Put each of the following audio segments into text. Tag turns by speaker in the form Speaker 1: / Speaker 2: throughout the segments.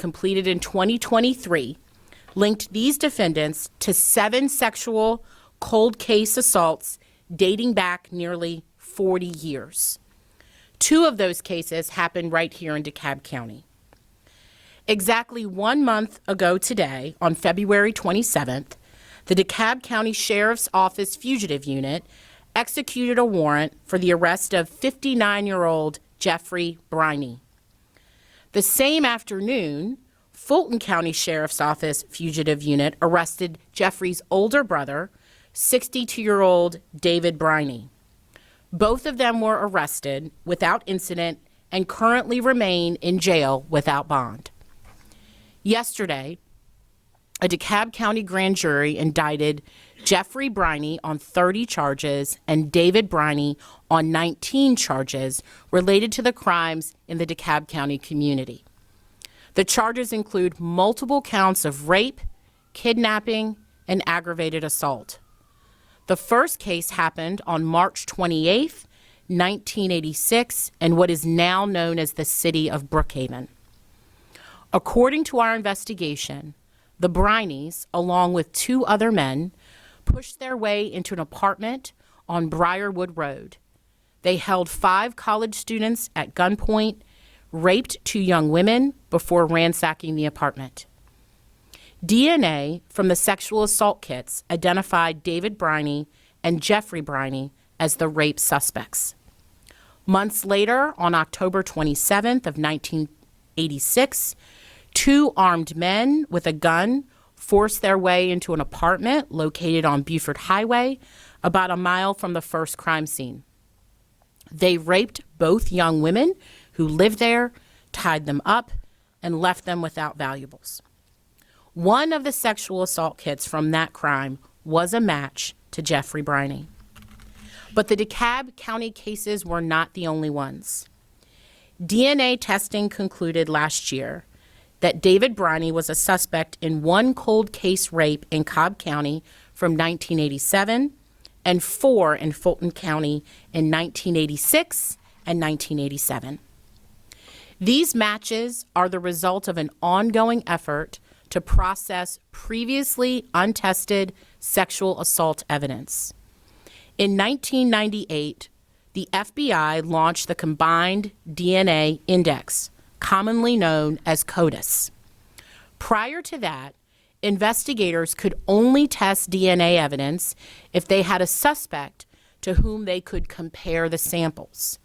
Speaker 1: completed in 2023 linked these defendants to 7 sexual cold case assaults dating back nearly 40 years. 2 of those cases happened right here in DeKalb County. Exactly 1 month ago today, on February 27th, the DeKalb County Sheriff's Office Fugitive Unit executed a warrant for the arrest of 59-year-old Jeffrey Briney. The same afternoon, Fulton County Sheriff's Office Fugitive Unit arrested Jeffrey's older brother, 62-year-old David Briney. Both of them were arrested without incident and currently remain in jail without bond. Yesterday, a DeKalb County grand jury indicted Jeffrey Briney on 30 charges and David Briney on 19 charges related to the crimes in the DeKalb County community. The charges include multiple counts of rape, kidnapping, and aggravated assault. The first case happened on March 28, 1986, in what is now known as the city of Brookhaven. According to our investigation, the Brineys, along with 2 other men, pushed their way into an apartment on Briarwood Road. They held 5 college students at gunpoint, raped 2 young women before ransacking the apartment. DNA from the sexual assault kits identified David Briney and Jeffrey Briney as the rape suspects. Months later, on October 27th of 1986, 2 armed men with a gun forced their way into an apartment located on Buford Highway, about a mile from the first crime scene. They raped both young women who lived there, tied them up, and left them without valuables. One of the sexual assault kits from that crime was a match to Jeffrey Briney. But the DeKalb County cases were not the only ones. DNA testing concluded last year that David Briney was a suspect in 1 cold case rape in Cobb County from 1987 and 4 in Fulton County in 1986 and 1987. These matches are the result of an ongoing effort to process previously untested sexual assault evidence. In 1998, the FBI launched the Combined DNA Index, commonly known as CODIS. Prior to that, investigators could only test DNA evidence if they had a suspect to whom they could compare the samples.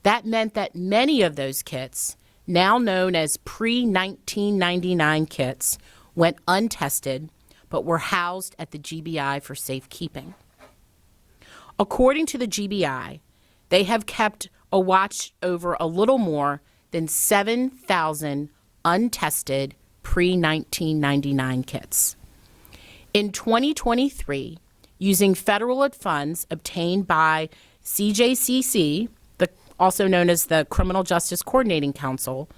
Speaker 1: That meant that many of those kits, now known as pre-1999 kits, went untested but were housed at the GBI for safekeeping. According to the GBI, they have kept a watch over a little more than 7,000 untested pre-1999 kits. In 2023, using federal funds obtained by CJCC, also known as the Criminal Justice Coordinating Council,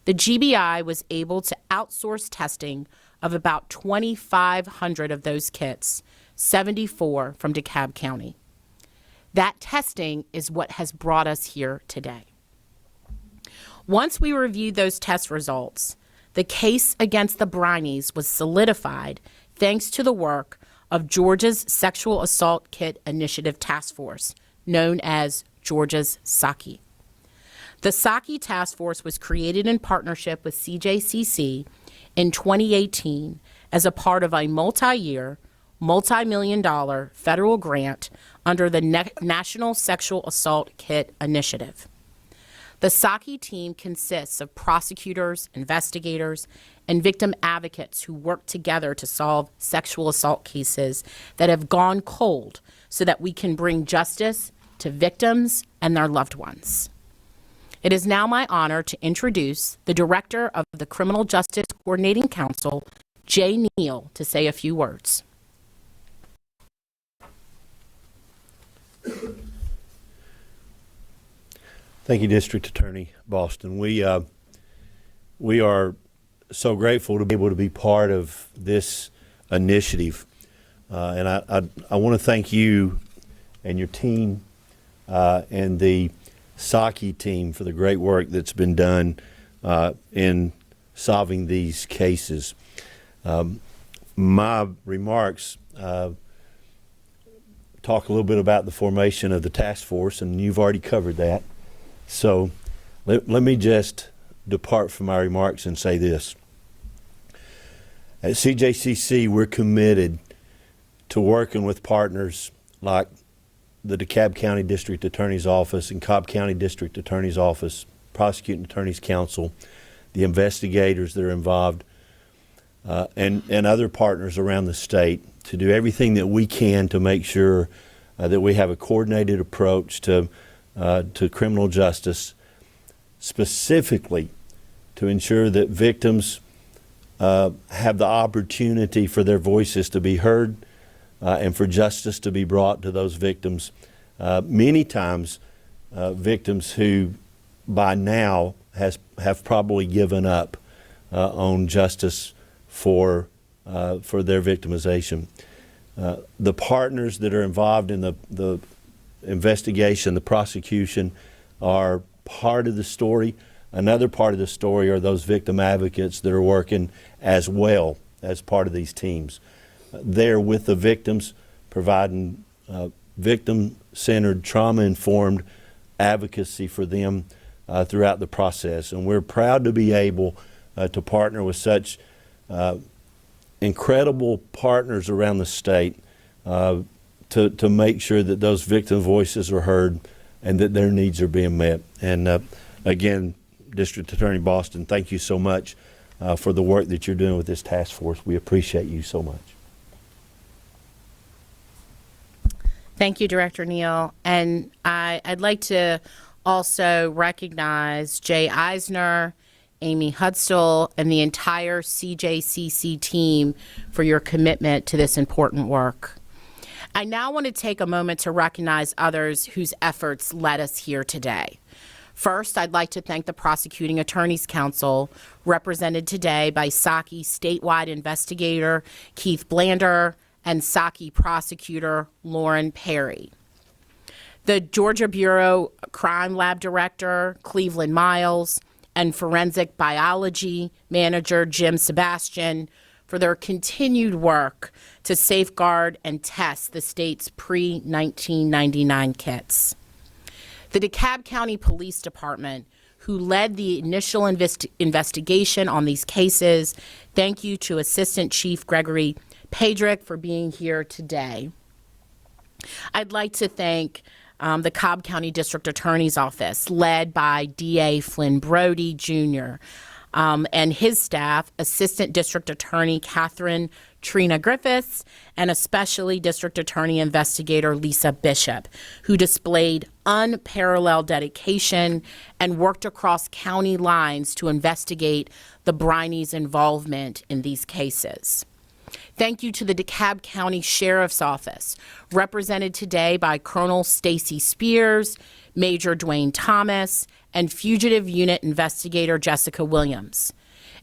Speaker 1: the GBI was able to outsource testing of about 2,500 of those kits, 74 from DeKalb County. That testing is what has brought us here today. Once we reviewed those test results, the case against the Brineys was solidified thanks to the work of Georgia's Sexual Assault Kit Initiative Task Force, known as Georgia's SAKI. The SAKI task force was created in partnership with CJCC in 2018 as a part of a multi-year, multi-million-dollar federal grant under the National Sexual Assault Kit Initiative. The SAKI team consists of prosecutors, investigators, and victim advocates who work together to solve sexual assault cases that have gone cold so that we can bring justice to victims and their loved ones. It is now my honor to introduce the Director of the Criminal Justice Coordinating Council, Jay Neal, to say a few words.
Speaker 2: Thank you, District Attorney Boston. We are so grateful to be able to be part of this initiative, and I want to thank you and your team and the SAKI team for the great work that's been done in solving these cases. My remarks talk a little bit about the formation of the task force, and you've already covered that. So let me just depart from my remarks and say this. At CJCC, we're committed to working with partners like the DeKalb County District Attorney's Office and Cobb County District Attorney's Office, Prosecuting Attorney's Council, the investigators that are involved, and other partners around the state to do everything that we can to make sure that we have a coordinated approach to criminal justice, specifically to ensure that victims have the opportunity for their voices to be heard and for justice to be brought to those victims. Many times, victims who by now have probably given up on justice for their victimization. The partners that are involved in the investigation, the prosecution, are part of the story. Another part of the story are those victim advocates that are working as well as part of these teams. They're with the victims, providing victim-centered, trauma-informed advocacy for them throughout the process. And we're proud to be able to partner with such incredible partners around the state to make sure that those victim voices are heard and that their needs are being met. And again, District Attorney Boston, thank you so much for the work that you're doing with this task force. We appreciate you so much.
Speaker 1: Thank you, Director Neal. And I'd like to also recognize Jay Eisner, Amy Hudstall, and the entire CJCC team for your commitment to this important work. I now want to take a moment to recognize others whose efforts led us here today. First, I'd like to thank the Prosecuting Attorneys Council, represented today by SAKI statewide investigator Keith Blander and SAKI prosecutor Lauren Perry. The Georgia Bureau Crime Lab Director Cleveland Miles and Forensic Biology Manager Jim Sebastian for their continued work to safeguard and test the state's pre-1999 kits. The DeKalb County Police Department, who led the initial investigation on these cases. Thank you to Assistant Chief Gregory Pedrick for being here today. I'd like to thank the Cobb County District Attorney's Office, led by DA Flynn Brody Jr., and his staff, Assistant District Attorney Catherine Trina Griffiths, and especially District Attorney Investigator Lisa Bishop, who displayed unparalleled dedication and worked across county lines to investigate the Briney's involvement in these cases. Thank you to the DeKalb County Sheriff's Office, represented today by Colonel Stacy Spears, Major Dwayne Thomas, and Fugitive Unit Investigator Jessica Williams.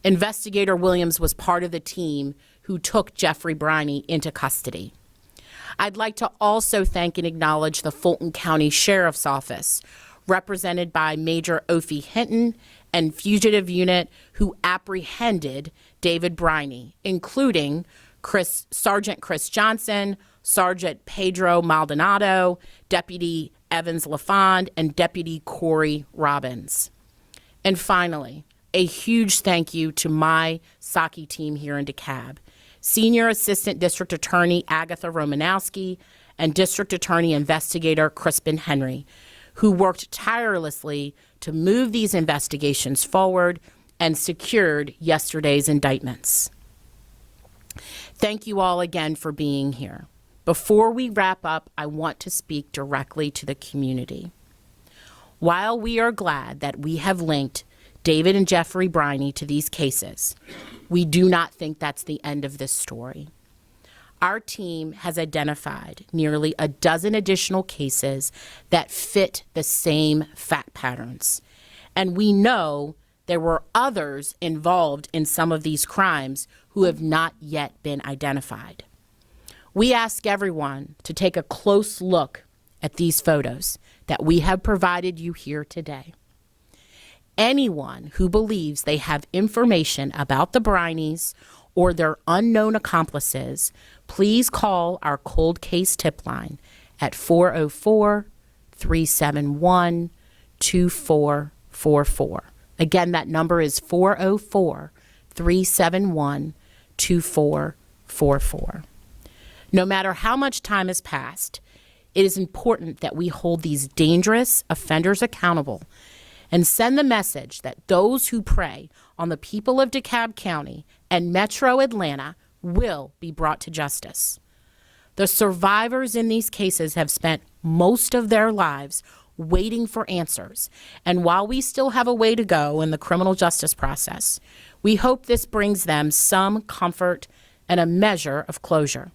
Speaker 1: Investigator Williams was part of the team who took Jeffrey Briney into custody. I'd like to also thank and acknowledge the Fulton County Sheriff's Office, represented by Major Ophi Hinton and Fugitive Unit, who apprehended David Briney, including Sergeant Chris Johnson, Sergeant Pedro Maldonado, Deputy Evans LaFond, and Deputy Corey Robbins. And finally, a huge thank you to my SAKI team here in DeKalb, Senior Assistant District Attorney Agatha Romanowski and District Attorney Investigator Crispin Henry, who worked tirelessly to move these investigations forward and secured yesterday's indictments. Thank you all again for being here. Before we wrap up, I want to speak directly to the community. While we are glad that we have linked David and Jeffrey Briney to these cases, we do not think that's the end of this story. Our team has identified nearly a dozen additional cases that fit the same fact patterns, and we know there were others involved in some of these crimes who have not yet been identified. We ask everyone to take a close look at these photos that we have provided you here today. Anyone who believes they have information about the Brineys or their unknown accomplices, please call our cold case tip line at 404-371-2444. Again, that number is 404-371-2444. No matter how much time has passed, it is important that we hold these dangerous offenders accountable and send the message that those who prey on the people of DeKalb County and Metro Atlanta will be brought to justice. The survivors in these cases have spent most of their lives waiting for answers, and while we still have a way to go in the criminal justice process, we hope this brings them some comfort and a measure of closure.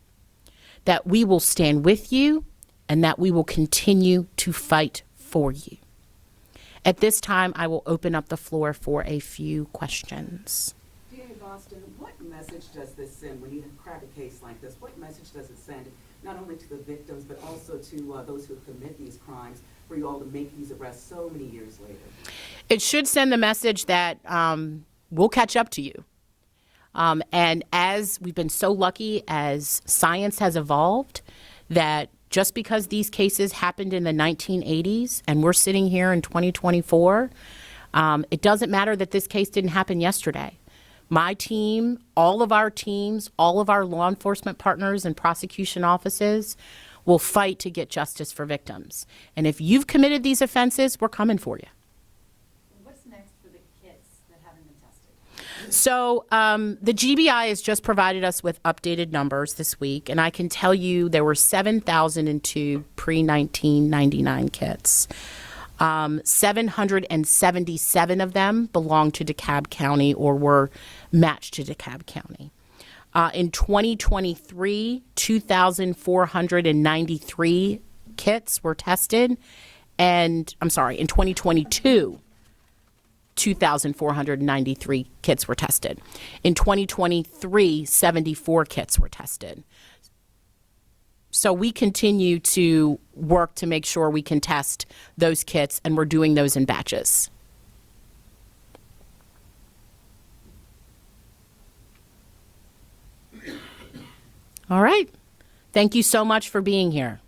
Speaker 1: That we will stand with you and that we will continue to fight for you. At this time, I will open up the floor for a few questions.
Speaker 3: DA Boston, what message does this send when you crack a case like this? What message does it send not only to the victims but also to those who commit these crimes for you all to make these arrests so many years later?
Speaker 1: It should send the message that we'll catch up to you. And as we've been so lucky as science has evolved, that just because these cases happened in the 1980s and we're sitting here in 2024, it doesn't matter that this case didn't happen yesterday. My team, all of our teams, all of our law enforcement partners and prosecution offices will fight to get justice for victims. And if you've committed these offenses, we're coming for you.
Speaker 4: What's next for the kits that haven't been tested?
Speaker 1: So the GBI has just provided us with updated numbers this week, and I can tell you there were 7,002 pre-1999 kits. 777 of them belong to DeKalb County or were matched to DeKalb County. In 2023, 2,493 kits were tested, and in 2022, 2,493 kits were tested. In 2023, 74 kits were tested. So we continue to work to make sure we can test those kits, and we're doing those in batches. All right. Thank you so much for being here.